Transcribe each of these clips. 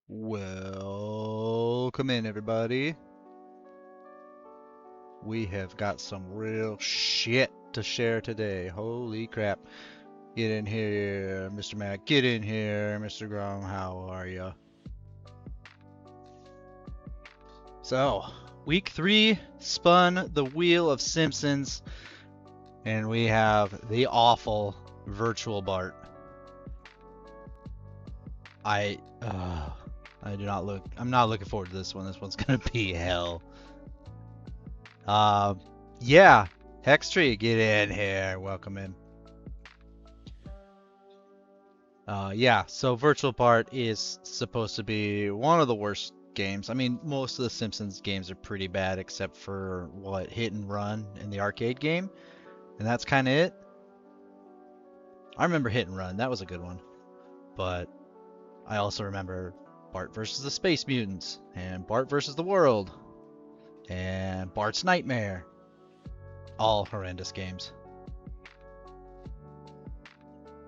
Welcome in, everybody. We have got some real shit to share today. Holy crap. Get in here, Mr. Mac. Get in here, Mr. Grom. How are ya? So, week 3 spun the wheel of Simpsons, and we have the awful virtual Bart. I'm not looking forward to this one. This one's gonna be hell. Yeah, Hextree, get in here. Welcome in. Yeah, so Virtual Bart is supposed to be one of the worst games. I mean, most of the Simpsons games are pretty bad, except for what Hit and Run in the arcade game, and that's kind of it. I remember Hit and Run, that was a good one, but I also remember Bart versus the Space Mutants, and Bart versus the World, and Bart's Nightmare. All horrendous games.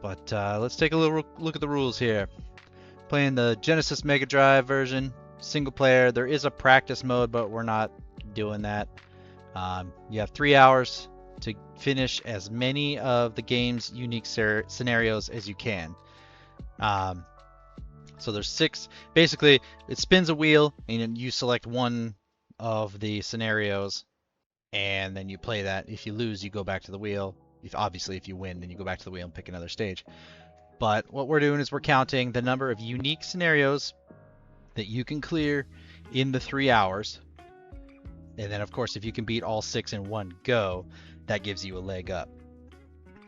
But let's take a little look at the rules here. Playing the Genesis Mega Drive version, single player. There is a practice mode, but we're not doing that. You have 3 hours to finish as many of the game's unique scenarios as you can. So there's 6. Basically, it spins a wheel, and you select one of the scenarios, and then you play that. If you lose, you go back to the wheel. If you win, then you go back to the wheel and pick another stage. But what we're doing is we're counting the number of unique scenarios that you can clear in the 3 hours. And then, of course, if you can beat all 6 in one go, that gives you a leg up.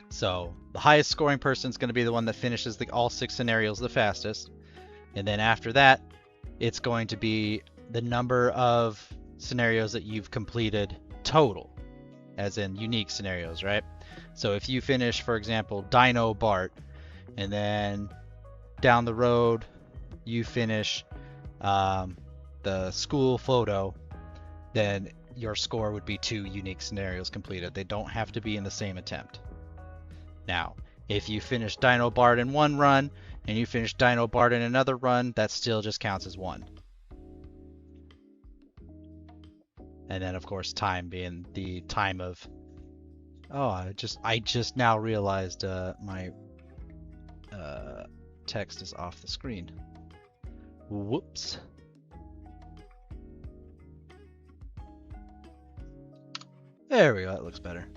So the highest scoring person is going to be the one that finishes all 6 scenarios the fastest. And then after that, it's going to be the number of scenarios that you've completed total, as in unique scenarios, right? So if you finish, for example, Dino Bart, and then down the road you finish the school photo, then your score would be 2 unique scenarios completed. They don't have to be in the same attempt. Now, if you finish Dino Bart in one run and you finish Dino Bart in another run, that still just counts as 1. And then, of course, time being the time of... Oh, I just now realized my text is off the screen. Whoops. There we go, that looks better.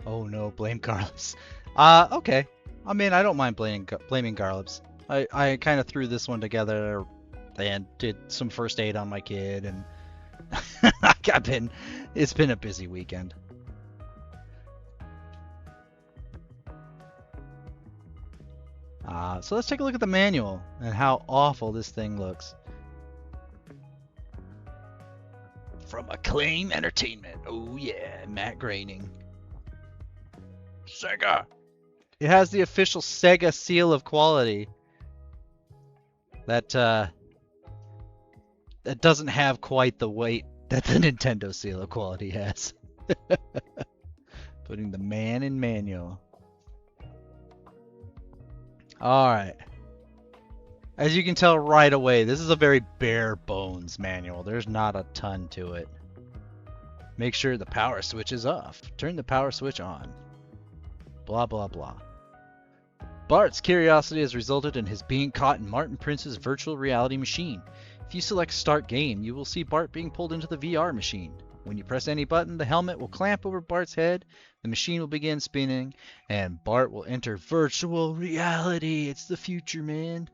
Oh no, blame Carlos. Okay. I mean, I don't mind blaming Garlips. I kind of threw this one together and did some first aid on my kid, and it's been a busy weekend. So let's take a look at the manual and how awful this thing looks. From Acclaim Entertainment. Oh yeah, Matt Groening. Sega. It has the official Sega seal of quality. That doesn't have quite the weight that the Nintendo seal of quality has. Putting the man in manual. Alright. As you can tell right away, this is a very bare bones manual. There's not a ton to it. Make sure the power switch is off. Turn the power switch on. Blah blah blah. Bart's curiosity has resulted in his being caught in Martin Prince's virtual reality machine. If you select Start Game, you will see Bart being pulled into the VR machine. When you press any button, the helmet will clamp over Bart's head, the machine will begin spinning, and Bart will enter virtual reality. It's the future, man.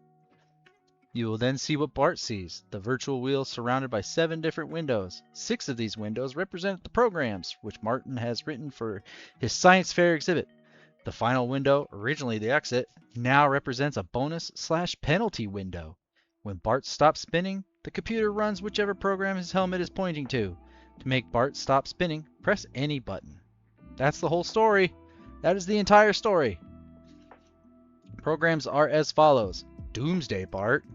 You will then see what Bart sees. The virtual wheel surrounded by 7 different windows. 6 of these windows represent the programs, which Martin has written for his science fair exhibit. The final window, originally the exit, now represents a bonus/penalty window. When Bart stops spinning, the computer runs whichever program his helmet is pointing to. To make Bart stop spinning, press any button. That's the whole story. That is the entire story. Programs are as follows: Doomsday Bart,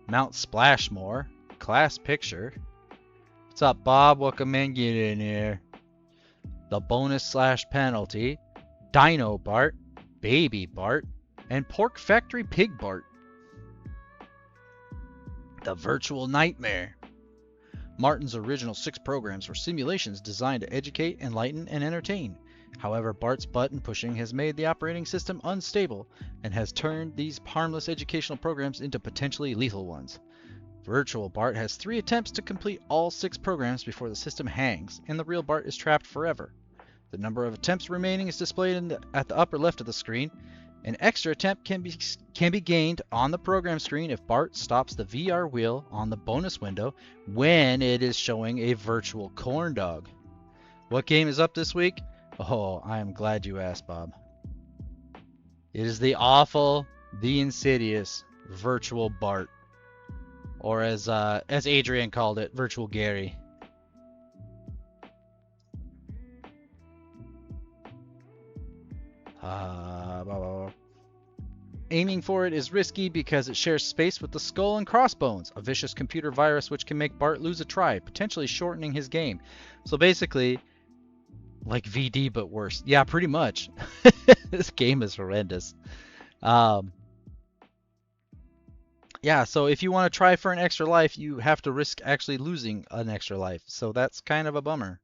Mount Splashmore, Class Picture, What's up, Bob? Welcome in. Get in here. The bonus / penalty. Dino Bart. Baby Bart. And Pork Factory Pig Bart. The Virtual Nightmare. Martin's original 6 programs were simulations designed to educate, enlighten, and entertain. However, Bart's button pushing has made the operating system unstable and has turned these harmless educational programs into potentially lethal ones. Virtual Bart has 3 attempts to complete all 6 programs before the system hangs, and the real Bart is trapped forever. The number of attempts remaining is displayed at the upper left of the screen. An extra attempt can be gained on the program screen if Bart stops the VR wheel on the bonus window when it is showing a virtual corn dog. What game is up this week? Oh, I am glad you asked, Bob. It is the awful, the insidious Virtual Bart. Or as Adrian called it, Virtual Gary. Aiming for it is risky because it shares space with the Skull and Crossbones, a vicious computer virus which can make Bart lose a try, potentially shortening his game. So basically, like VD but worse. Yeah, pretty much. This game is horrendous. Yeah, so if you want to try for an extra life, you have to risk actually losing an extra life. So that's kind of a bummer.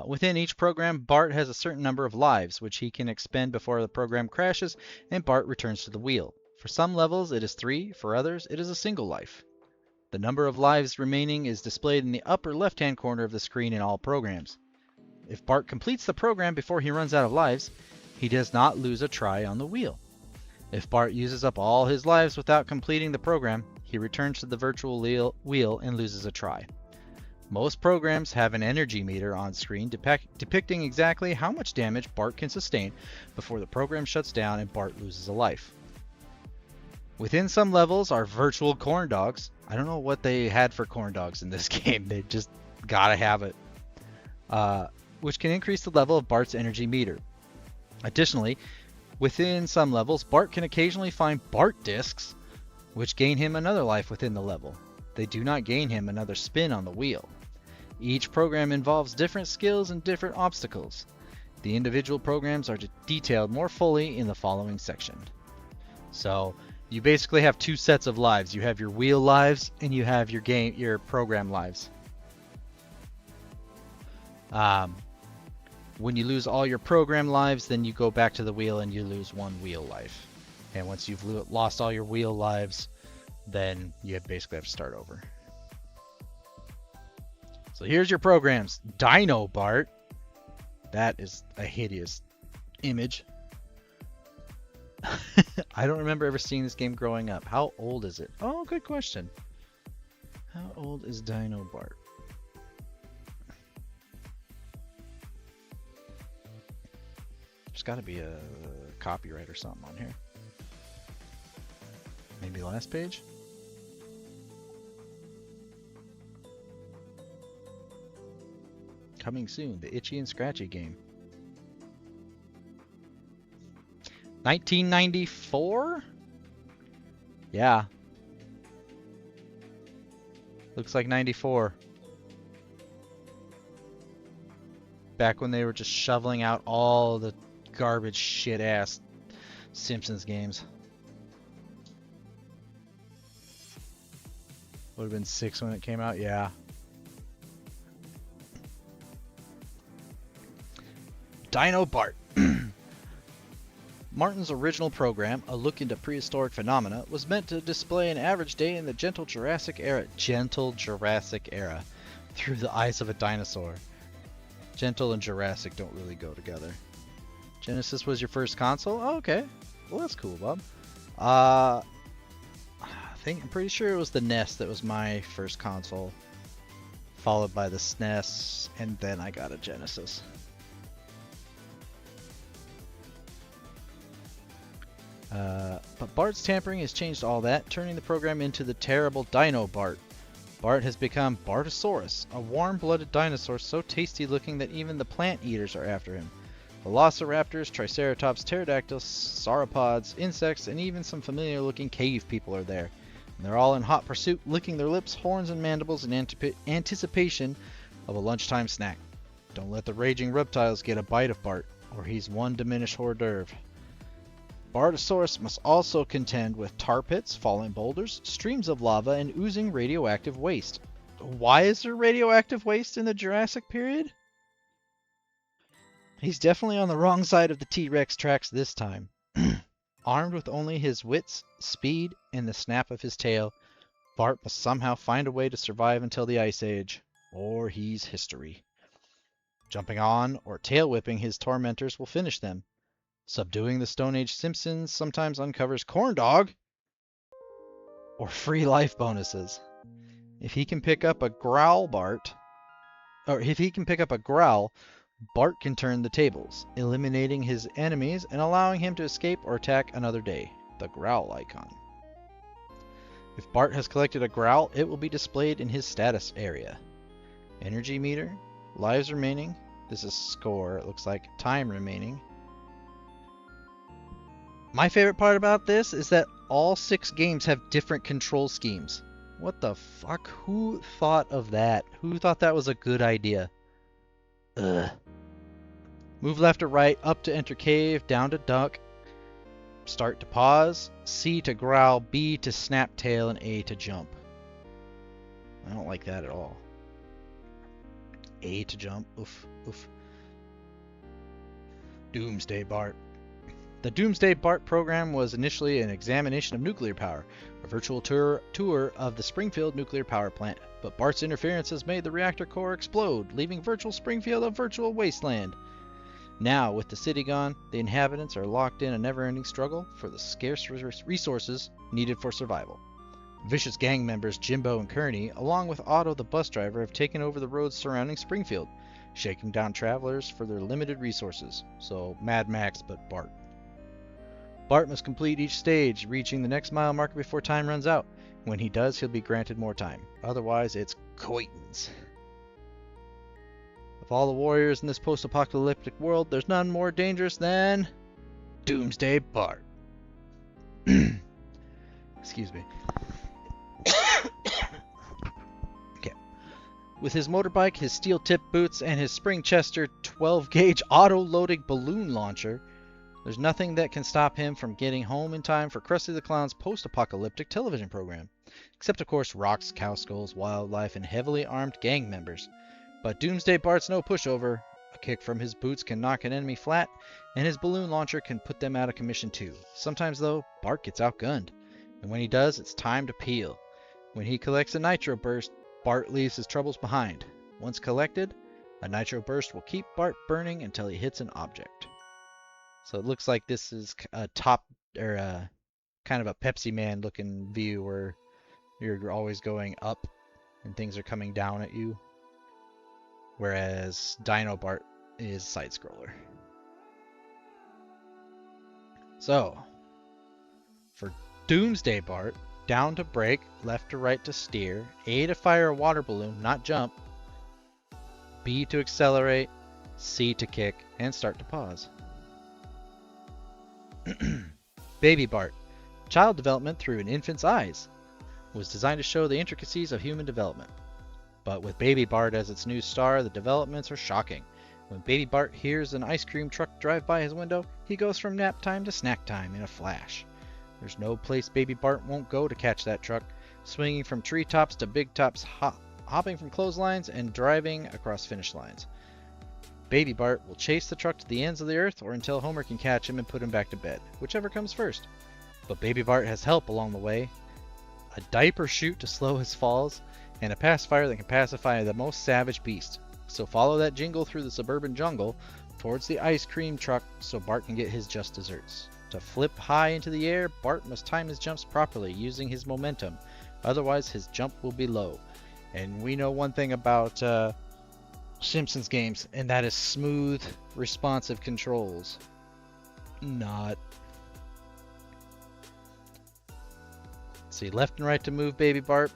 Within each program, Bart has a certain number of lives, which he can expend before the program crashes and Bart returns to the wheel. For some levels, it is 3. For others, it is a single life. The number of lives remaining is displayed in the upper left-hand corner of the screen in all programs. If Bart completes the program before he runs out of lives, he does not lose a try on the wheel. If Bart uses up all his lives without completing the program, he returns to the virtual wheel and loses a try. Most programs have an energy meter on screen depicting exactly how much damage Bart can sustain before the program shuts down and Bart loses a life. Within some levels are virtual corn dogs. I don't know what they had for corn dogs in this game. They just gotta have it. Which can increase the level of Bart's energy meter. Additionally, within some levels, Bart can occasionally find Bart discs, which gain him another life within the level. They do not gain him another spin on the wheel. Each program involves different skills and different obstacles. The individual programs are detailed more fully in the following section. So, you basically have 2 sets of lives. You have your wheel lives and you have your program lives. When you lose all your program lives, then you go back to the wheel and you lose 1 wheel life. And once you've lost all your wheel lives, then you basically have to start over. So here's your programs. Dino Bart. That is a hideous image. I don't remember ever seeing this game growing up. How old is it? Oh, good question. How old is Dino Bart? There's got to be a copyright or something on here. Maybe last page? Coming soon, the Itchy and Scratchy game. 1994? Yeah. Looks like 94. Back when they were just shoveling out all the garbage shit ass Simpsons games. Would have been 6 when it came out, yeah. Dino Bart. Martin's original program, A Look into Prehistoric Phenomena, was meant to display an average day in the Gentle Jurassic Era through the eyes of a dinosaur. Gentle and Jurassic don't really go together. Genesis was your first console? Oh, okay. Well, that's cool, Bob. I'm pretty sure it was the NES that was my first console, followed by the SNES, and then I got a Genesis. But Bart's tampering has changed all that, turning the program into the terrible Dino Bart. Bart has become Bartosaurus, a warm-blooded dinosaur so tasty looking that even the plant eaters are after him. Velociraptors, Triceratops, pterodactyls, sauropods, insects, and even some familiar looking cave people are there. They're all in hot pursuit, licking their lips, horns, and mandibles in anticipation of a lunchtime snack. Don't let the raging reptiles get a bite of Bart, or he's one diminished hors d'oeuvre. Bartosaurus must also contend with tar pits, falling boulders, streams of lava, and oozing radioactive waste. Why is there radioactive waste in the Jurassic period? He's definitely on the wrong side of the T-Rex tracks this time. Armed with only his wits, speed, and the snap of his tail, Bart must somehow find a way to survive until the Ice Age, or he's history. Jumping on or tail whipping his tormentors will finish them. Subduing the Stone Age Simpsons sometimes uncovers Corn Dog or free life bonuses. If he can pick up a growl, Bart can turn the tables, eliminating his enemies and allowing him to escape or attack another day. The growl icon. If Bart has collected a growl, it will be displayed in his status area. Energy meter, lives remaining. This is score, it looks like. Time remaining. My favorite part about this is that all 6 games have different control schemes. What the fuck? Who thought of that? Who thought that was a good idea? Ugh. Move left or right, up to enter cave, down to duck, start to pause, C to growl, B to snap tail, and A to jump. I don't like that at all. A to jump. Oof, oof. Doomsday Bart. The Doomsday Bart program was initially an examination of nuclear power, a virtual tour of the Springfield nuclear power plant, but Bart's interference has made the reactor core explode, leaving virtual Springfield a virtual wasteland. Now, with the city gone, the inhabitants are locked in a never-ending struggle for the scarce resources needed for survival. Vicious gang members Jimbo and Kearney, along with Otto the bus driver, have taken over the roads surrounding Springfield, shaking down travelers for their limited resources. So, Mad Max, but Bart. Bart must complete each stage, reaching the next mile marker before time runs out. When he does, he'll be granted more time. Otherwise, it's Coitons. Of all the warriors in this post-apocalyptic world, there's none more dangerous than Doomsday Bart. Excuse me. Okay. With his motorbike, his steel-tipped boots, and his Spring-Chester 12-gauge auto-loading balloon launcher, there's nothing that can stop him from getting home in time for Krusty the Clown's post-apocalyptic television program. Except, of course, rocks, cow skulls, wildlife, and heavily armed gang members. But Doomsday Bart's no pushover. A kick from his boots can knock an enemy flat, and his balloon launcher can put them out of commission too. Sometimes, though, Bart gets outgunned. And when he does, it's time to peel. When he collects a nitro burst, Bart leaves his troubles behind. Once collected, a nitro burst will keep Bart burning until he hits an object. So it looks like this is a top, or a kind of a Pepsi Man looking view where you're always going up and things are coming down at you. Whereas Dino Bart is side scroller. So, for Doomsday Bart, down to brake, left to right to steer, A to fire a water balloon, not jump, B to accelerate, C to kick, and start to pause. Baby Bart, child development through an infant's eyes, was designed to show the intricacies of human development. But with Baby Bart as its new star, the developments are shocking. When Baby Bart hears an ice cream truck drive by his window, he goes from nap time to snack time in a flash. There's no place Baby Bart won't go to catch that truck, swinging from treetops to big tops, hopping from clotheslines, and driving across finish lines. Baby Bart will chase the truck to the ends of the earth or until Homer can catch him and put him back to bed, whichever comes first. But Baby Bart has help along the way, a diaper chute to slow his falls, and a pacifier that can pacify the most savage beast. So follow that jingle through the suburban jungle towards the ice cream truck so Bart can get his just desserts. To flip high into the air, Bart must time his jumps properly using his momentum, otherwise his jump will be low. And we know one thing about Simpsons games, and that is smooth, responsive controls. Not. See, left and right to move Baby Bart,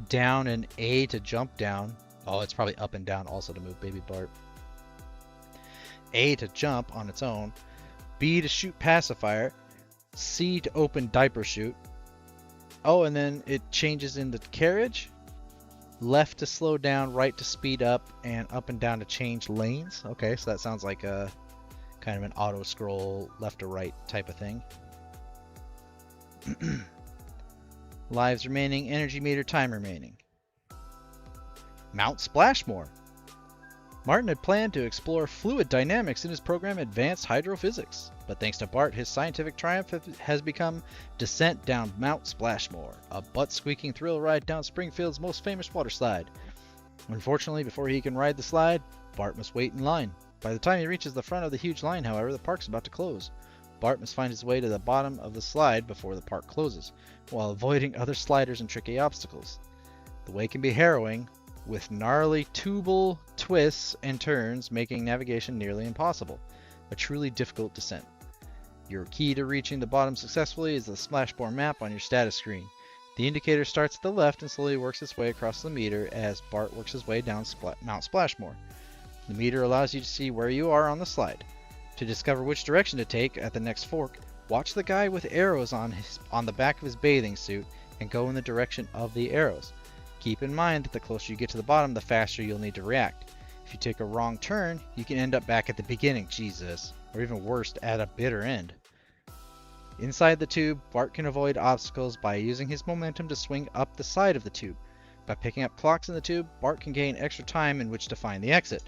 down and A to jump down. Oh, it's probably up and down also to move Baby Bart. A to jump on its own, B to shoot pacifier, C to open diaper chute, Oh, and then it changes in the carriage. Left to slow down, right to speed up, and up and down to change lanes. Okay, so that sounds like a kind of an auto scroll left to right type of thing. Lives remaining, energy meter, time remaining. Mount Splashmore. Martin had planned to explore fluid dynamics in his program Advanced Hydrophysics, but thanks to Bart, his scientific triumph has become Descent Down Mount Splashmore, a butt-squeaking thrill ride down Springfield's most famous water slide. Unfortunately, before he can ride the slide, Bart must wait in line. By the time he reaches the front of the huge line, however, the park's about to close. Bart must find his way to the bottom of the slide before the park closes, while avoiding other sliders and tricky obstacles. The way can be harrowing, with gnarly tubal twists and turns making navigation nearly impossible. A truly difficult descent. Your key to reaching the bottom successfully is the Splashmore map on your status screen. The indicator starts at the left and slowly works its way across the meter as Bart works his way down Mount Splashmore. The meter allows you to see where you are on the slide. To discover which direction to take at the next fork, watch the guy with arrows on the back of his bathing suit and go in the direction of the arrows. Keep in mind that the closer you get to the bottom, the faster you'll need to react. If you take a wrong turn, you can end up back at the beginning, Jesus, or even worse, at a bitter end. Inside the tube, Bart can avoid obstacles by using his momentum to swing up the side of the tube. By picking up clocks in the tube, Bart can gain extra time in which to find the exit.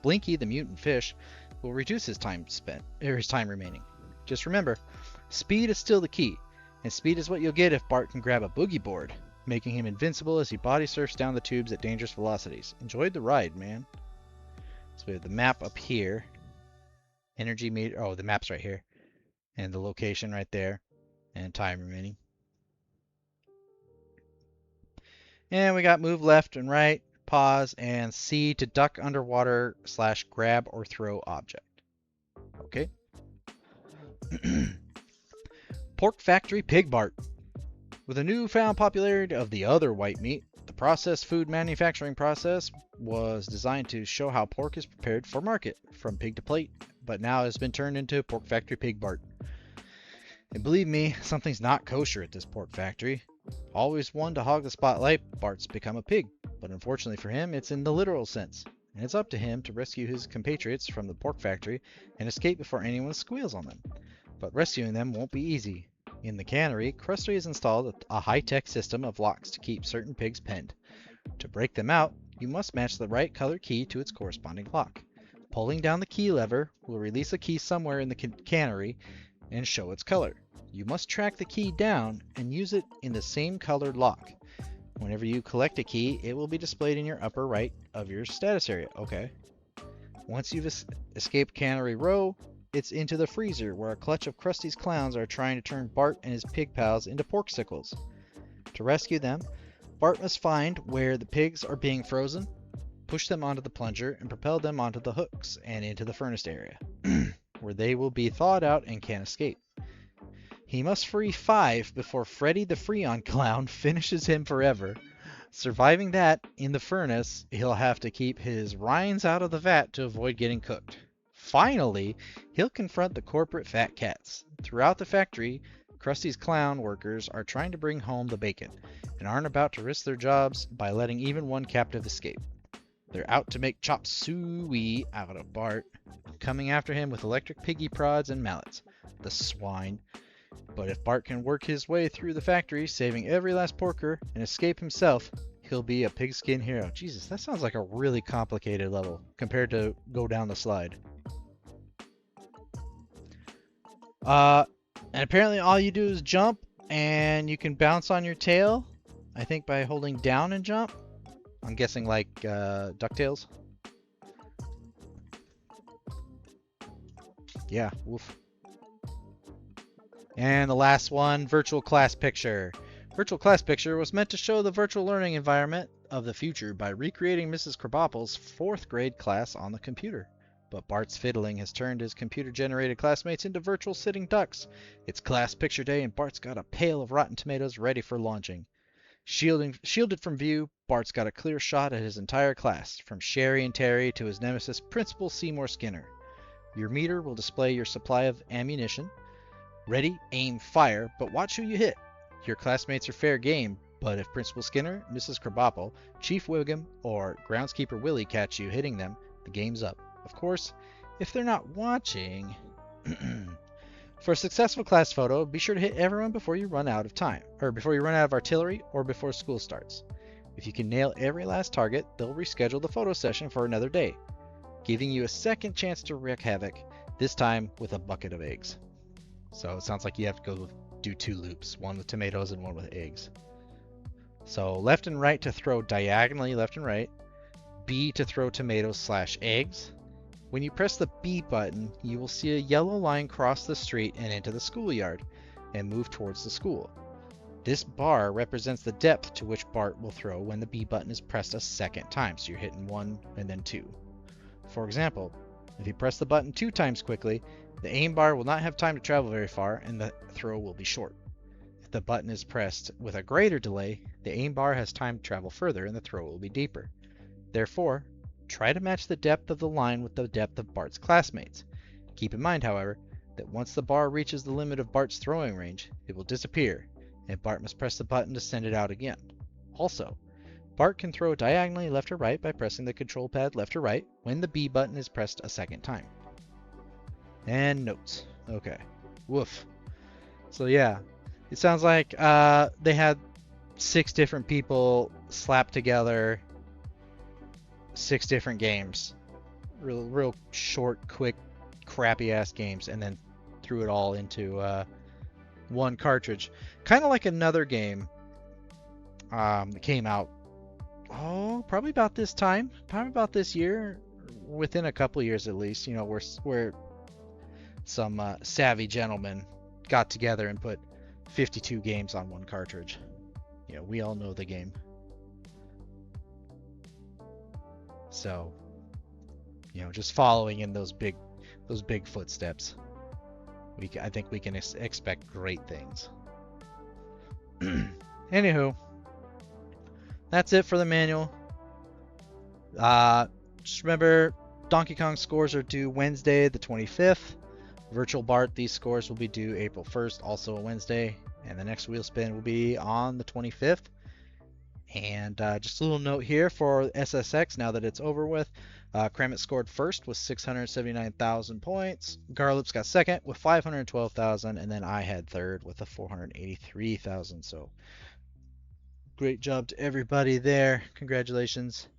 Blinky, the mutant fish, will reduce his time remaining. Just remember, speed is still the key, and speed is what you'll get if Bart can grab a boogie board, making him invincible as he body surfs down the tubes at dangerous velocities. Enjoyed the ride, man. So we have the map up here. Energy meter. Oh, the map's right here. And the location right there. And time remaining. And we got move left and right, pause, and C to duck underwater / grab or throw object. Okay. Pork Factory Pig Bart. With the newfound popularity of the other white meat, the processed food manufacturing process was designed to show how pork is prepared for market, from pig to plate, but now has been turned into Pork Factory Pig Bart. And believe me, something's not kosher at this pork factory. Always one to hog the spotlight, Bart's become a pig, but unfortunately for him, it's in the literal sense, and it's up to him to rescue his compatriots from the pork factory and escape before anyone squeals on them. But rescuing them won't be easy. In the cannery, Krusty has installed a high-tech system of locks to keep certain pigs penned. To break them out, you must match the right color key to its corresponding lock. Pulling down the key lever will release a key somewhere in the cannery and show its color. You must track the key down and use it in the same colored lock. Whenever you collect a key, it will be displayed in your upper right of your status area. Okay. Once you've escaped Cannery Row, it's into the freezer, where a clutch of Krusty's clowns are trying to turn Bart and his pig pals into porksicles. To rescue them, Bart must find where the pigs are being frozen, push them onto the plunger, and propel them onto the hooks and into the furnace area, where they will be thawed out and can't escape. He must free 5 before Freddy the Freon Clown finishes him forever. Surviving that, in the furnace, he'll have to keep his rinds out of the vat to avoid getting cooked. Finally, he'll confront the corporate fat cats. Throughout the factory, Krusty's clown workers are trying to bring home the bacon, and aren't about to risk their jobs by letting even one captive escape. They're out to make chop suey out of Bart, coming after him with electric piggy prods and mallets. The swine. But if Bart can work his way through the factory, saving every last porker, and escape himself, he'll be a pigskin hero. Jesus, that sounds like a really complicated level compared to go down the slide. And apparently all you do is jump, and you can bounce on your tail, I think by holding down and jump. I'm guessing like DuckTales. Yeah, woof. And the last one, Virtual Class Picture. Virtual Class Picture was meant to show the virtual learning environment of the future by recreating Mrs. Krabappel's 4th grade class on the computer. But Bart's fiddling has turned his computer-generated classmates into virtual sitting ducks. It's class picture day, and Bart's got a pail of rotten tomatoes ready for launching. Shielded from view, Bart's got a clear shot at his entire class, from Sherry and Terry to his nemesis, Principal Seymour Skinner. Your meter will display your supply of ammunition. Ready, aim, fire, but watch who you hit. Your classmates are fair game, but if Principal Skinner, Mrs. Krabappel, Chief Wiggum, or Groundskeeper Willie catch you hitting them, the game's up. Of course, if they're not watching... For a successful class photo, be sure to hit everyone before you run out of time, or before you run out of artillery, or before school starts. If you can nail every last target, they'll reschedule the photo session for another day, giving you a second chance to wreak havoc, this time with a bucket of eggs. So it sounds like you have to go do 2 loops, one with tomatoes and one with eggs. So left and right to throw diagonally left and right, B to throw tomatoes/eggs. When you press the B button, you will see a yellow line cross the street and into the schoolyard, and move towards the school. This bar represents the depth to which Bart will throw when the B button is pressed a second time, so you're hitting 1 and then 2. For example, if you press the button 2 times quickly, the aim bar will not have time to travel very far and the throw will be short. If the button is pressed with a greater delay, the aim bar has time to travel further and the throw will be deeper. Therefore, try to match the depth of the line with the depth of Bart's classmates. Keep in mind, however, that once the bar reaches the limit of Bart's throwing range, it will disappear, and Bart must press the button to send it out again. Also, Bart can throw diagonally left or right by pressing the control pad left or right when the B button is pressed a second time. And notes. Okay. Woof. So yeah, it sounds like they had 6 different people slapped together 6 different games, real short, quick, crappy ass games, and then threw it all into one cartridge. Kind of like another game that came out, probably about this time, probably about this year, within a couple years at least. You know, where some savvy gentlemen got together and put 52 games on one cartridge. You know, we all know the game. So, you know, just following in those big footsteps, I think we can expect great things. Anywho, that's it for the manual. Just remember, Donkey Kong scores are due Wednesday the 25th. Virtual Bart, these scores will be due April 1st, also a Wednesday, and the next wheel spin will be on the 25th. And just a little note here for SSX, now that it's over with. Kramit scored first with 679,000 points. Garloops got second with 512,000, and then I had third with a 483,000. So great job to everybody there. Congratulations.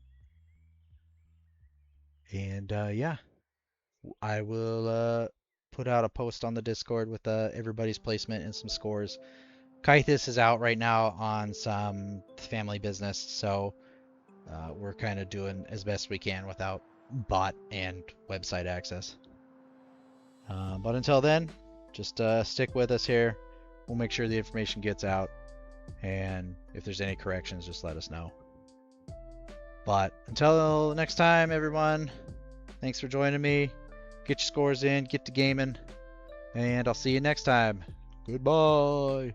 And yeah, I will put out a post on the Discord with everybody's placement and some scores. Kaithis is out right now on some family business, so we're kind of doing as best we can without bot and website access. But until then, just stick with us here. We'll make sure the information gets out, and if there's any corrections, just let us know. But until next time, everyone, thanks for joining me. Get your scores in, get to gaming, and I'll see you next time. Goodbye.